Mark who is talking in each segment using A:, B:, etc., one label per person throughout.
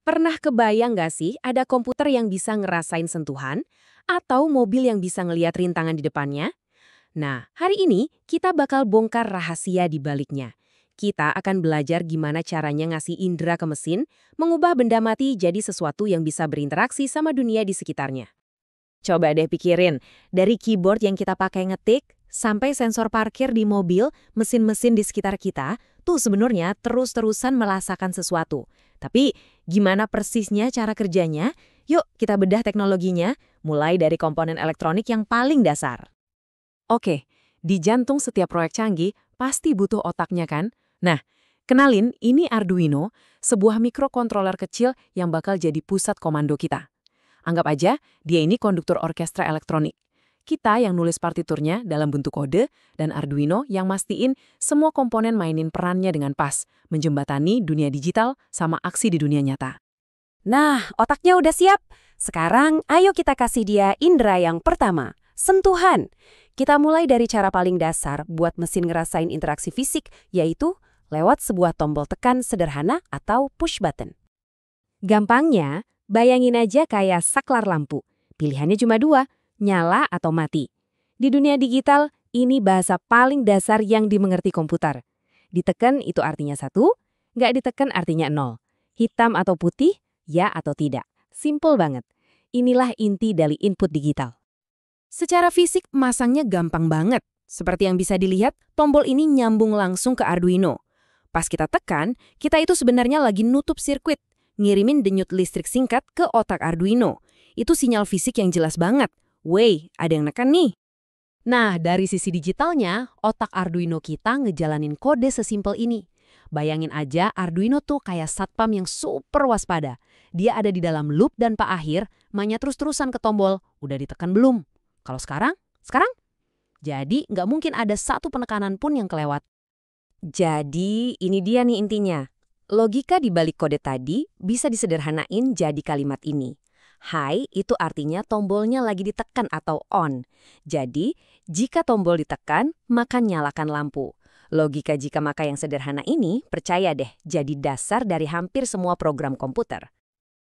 A: Pernah kebayang nggak sih ada komputer yang bisa ngerasain sentuhan? Atau mobil yang bisa ngeliat rintangan di depannya? Nah, hari ini kita bakal bongkar rahasia di baliknya. Kita akan belajar gimana caranya ngasih indera ke mesin, mengubah benda mati jadi sesuatu yang bisa berinteraksi sama dunia di sekitarnya. Coba deh pikirin, dari keyboard yang kita pakai ngetik, sampai sensor parkir di mobil, mesin-mesin di sekitar kita, tuh sebenarnya terus-terusan merasakan sesuatu. Tapi gimana persisnya cara kerjanya? Yuk kita bedah teknologinya, mulai dari komponen elektronik yang paling dasar. Oke, di jantung setiap proyek canggih pasti butuh otaknya kan? Nah, kenalin ini Arduino, sebuah mikrokontroler kecil yang bakal jadi pusat komando kita. Anggap aja dia ini konduktor orkestra elektronik. Kita yang nulis partiturnya dalam bentuk kode, dan Arduino yang mastiin semua komponen mainin perannya dengan pas, menjembatani dunia digital sama aksi di dunia nyata.
B: Nah, otaknya udah siap. Sekarang, ayo kita kasih dia indera yang pertama, sentuhan. Kita mulai dari cara paling dasar buat mesin ngerasain interaksi fisik, yaitu lewat sebuah tombol tekan sederhana atau push button.
A: Gampangnya, bayangin aja kayak saklar lampu. Pilihannya cuma dua, nyala atau mati. Di dunia digital, ini bahasa paling dasar yang dimengerti komputer. Ditekan itu artinya 1, nggak ditekan artinya 0. Hitam atau putih, ya atau tidak. Simple banget. Inilah inti dari input digital. Secara fisik, masangnya gampang banget. Seperti yang bisa dilihat, tombol ini nyambung langsung ke Arduino. Pas kita tekan, kita itu sebenarnya lagi nutup sirkuit, ngirimin denyut listrik singkat ke otak Arduino. Itu sinyal fisik yang jelas banget. Wey, ada yang neken nih. Nah, dari sisi digitalnya, otak Arduino kita ngejalanin kode sesimpel ini. Bayangin aja Arduino tuh kayak satpam yang super waspada. Dia ada di dalam loop dan pak akhir, mainnya terus-terusan ke tombol, udah ditekan belum? Kalau sekarang? Sekarang? Jadi, nggak mungkin ada satu penekanan pun yang kelewat. Jadi, ini dia nih intinya. Logika di balik kode tadi bisa disederhanain jadi kalimat ini. High itu artinya tombolnya lagi ditekan atau on. Jadi, jika tombol ditekan, maka nyalakan lampu. Logika jika maka yang sederhana ini, percaya deh, jadi dasar dari hampir semua program komputer.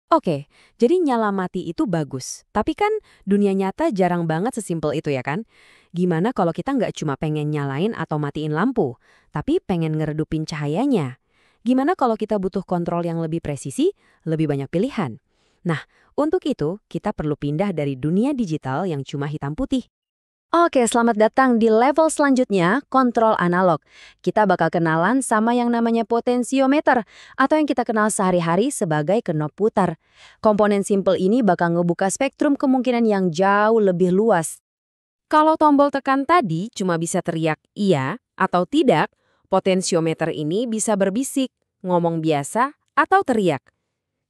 A: Oke, jadi nyala mati itu bagus. Tapi kan dunia nyata jarang banget sesimpel itu ya kan? Gimana kalau kita nggak cuma pengen nyalain atau matiin lampu, tapi pengen ngeredupin cahayanya? Gimana kalau kita butuh kontrol yang lebih presisi, lebih banyak pilihan? Nah, untuk itu kita perlu pindah dari dunia digital yang cuma hitam putih. Oke, selamat datang di level selanjutnya, kontrol analog. Kita bakal kenalan sama yang namanya potensiometer, atau yang kita kenal sehari-hari sebagai knob putar. Komponen simple ini bakal ngebuka spektrum kemungkinan yang jauh lebih luas. Kalau tombol tekan tadi cuma bisa teriak iya atau tidak, potensiometer ini bisa berbisik, ngomong biasa, atau teriak.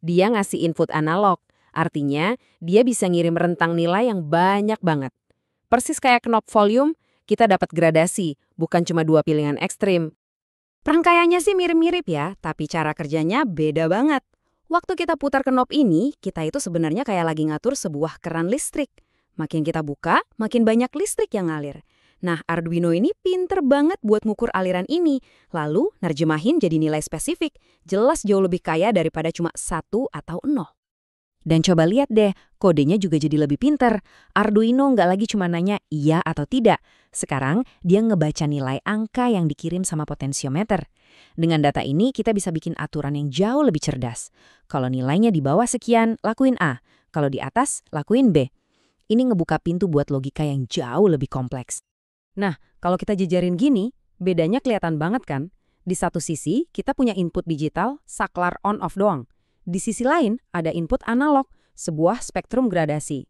A: Dia ngasih input analog, artinya dia bisa ngirim rentang nilai yang banyak banget. Persis kayak knob volume, kita dapat gradasi, bukan cuma 2 pilihan ekstrim. Rangkaiannya sih mirip-mirip ya, tapi cara kerjanya beda banget. Waktu kita putar knob ini, kita itu sebenarnya kayak lagi ngatur sebuah keran listrik. Makin kita buka, makin banyak listrik yang ngalir. Nah, Arduino ini pinter banget buat ngukur aliran ini, lalu nerjemahin jadi nilai spesifik, jelas jauh lebih kaya daripada cuma 1 atau 0. Dan coba lihat deh, kodenya juga jadi lebih pinter. Arduino nggak lagi cuma nanya iya atau tidak. Sekarang dia ngebaca nilai angka yang dikirim sama potensiometer. Dengan data ini kita bisa bikin aturan yang jauh lebih cerdas. Kalau nilainya di bawah sekian, lakuin A. Kalau di atas, lakuin B. Ini ngebuka pintu buat logika yang jauh lebih kompleks. Nah, kalau kita jejarin gini, bedanya kelihatan banget kan? Di satu sisi, kita punya input digital, saklar on-off doang. Di sisi lain, ada input analog, sebuah spektrum gradasi.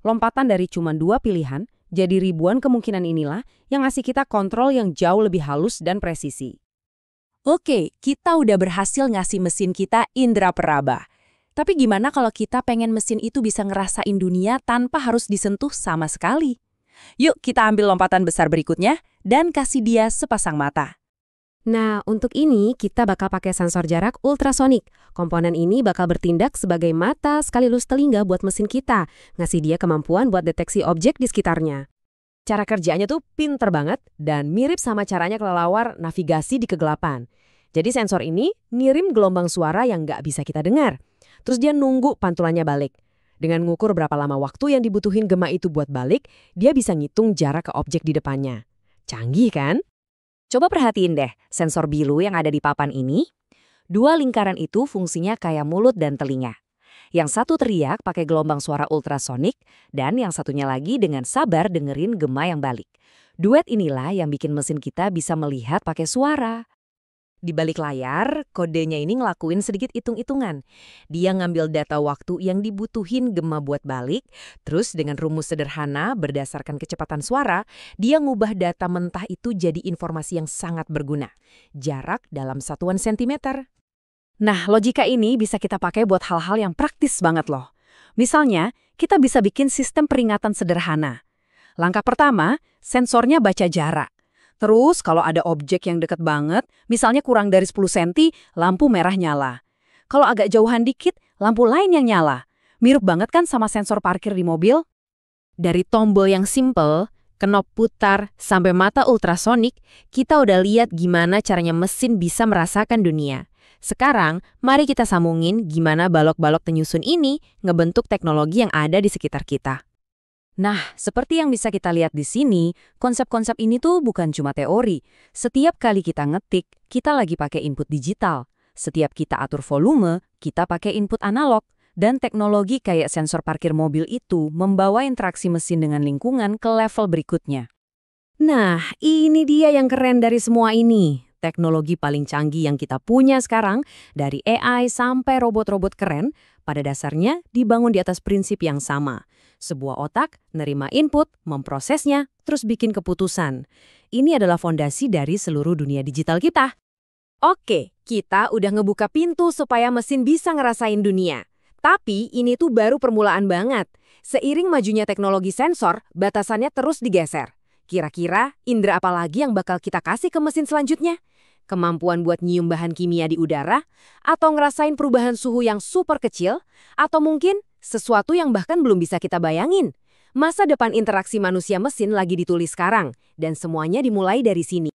A: Lompatan dari cuma 2 pilihan, jadi ribuan kemungkinan inilah yang ngasih kita kontrol yang jauh lebih halus dan presisi. Oke, kita udah berhasil ngasih mesin kita indera peraba. Tapi gimana kalau kita pengen mesin itu bisa ngerasain dunia tanpa harus disentuh sama sekali? Yuk kita ambil lompatan besar berikutnya dan kasih dia sepasang mata. Nah, untuk ini kita bakal pakai sensor jarak ultrasonik. Komponen ini bakal bertindak sebagai mata sekaligus telinga buat mesin kita, ngasih dia kemampuan buat deteksi objek di sekitarnya. Cara kerjanya tuh pinter banget dan mirip sama caranya kelelawar navigasi di kegelapan. Jadi sensor ini ngirim gelombang suara yang nggak bisa kita dengar.
C: Terus dia nunggu pantulannya balik. Dengan ngukur berapa lama waktu yang dibutuhin gema itu buat balik, dia bisa ngitung jarak ke objek di depannya. Canggih kan?
A: Coba perhatiin deh, sensor biru yang ada di papan ini. Dua lingkaran itu fungsinya kayak mulut dan telinga. Yang satu teriak pakai gelombang suara ultrasonik, dan yang satunya lagi dengan sabar dengerin gema yang balik. Duet inilah yang bikin mesin kita bisa melihat pakai suara.
C: Di balik layar, kodenya ini ngelakuin sedikit hitung-hitungan. Dia ngambil data waktu yang dibutuhin gema buat balik, terus dengan rumus sederhana berdasarkan kecepatan suara, dia ngubah data mentah itu jadi informasi yang sangat berguna. Jarak dalam satuan sentimeter.
B: Nah, logika ini bisa kita pakai buat hal-hal yang praktis banget loh. Misalnya, kita bisa bikin sistem peringatan sederhana. Langkah pertama, sensornya baca jarak. Terus kalau ada objek yang dekat banget, misalnya kurang dari 10 cm, lampu merah nyala. Kalau agak jauhan dikit, lampu lain yang nyala. Mirip banget kan sama sensor parkir di mobil?
C: Dari tombol yang simple, knop putar, sampai mata ultrasonik, kita udah lihat gimana caranya mesin bisa merasakan dunia. Sekarang, mari kita sambungin gimana balok-balok penyusun ini ngebentuk teknologi yang ada di sekitar kita.
A: Nah, seperti yang bisa kita lihat di sini, konsep-konsep ini tuh bukan cuma teori. Setiap kali kita ngetik, kita lagi pakai input digital. Setiap kita atur volume, kita pakai input analog. Dan teknologi kayak sensor parkir mobil itu membawa interaksi mesin dengan lingkungan ke level berikutnya.
B: Nah, ini dia yang keren dari semua ini. Teknologi paling canggih yang kita punya sekarang, dari AI sampai robot-robot keren, pada dasarnya dibangun di atas prinsip yang sama. Sebuah otak, nerima input, memprosesnya, terus bikin keputusan. Ini adalah fondasi dari seluruh dunia digital kita.
A: Oke, kita udah ngebuka pintu supaya mesin bisa ngerasain dunia. Tapi ini tuh baru permulaan banget. Seiring majunya teknologi sensor, batasannya terus digeser. Kira-kira indera apa lagi yang bakal kita kasih ke mesin selanjutnya? Kemampuan buat nyium bahan kimia di udara? Atau ngerasain perubahan suhu yang super kecil? Atau mungkin sesuatu yang bahkan belum bisa kita bayangin? Masa depan interaksi manusia-mesin lagi ditulis sekarang, dan semuanya dimulai dari sini.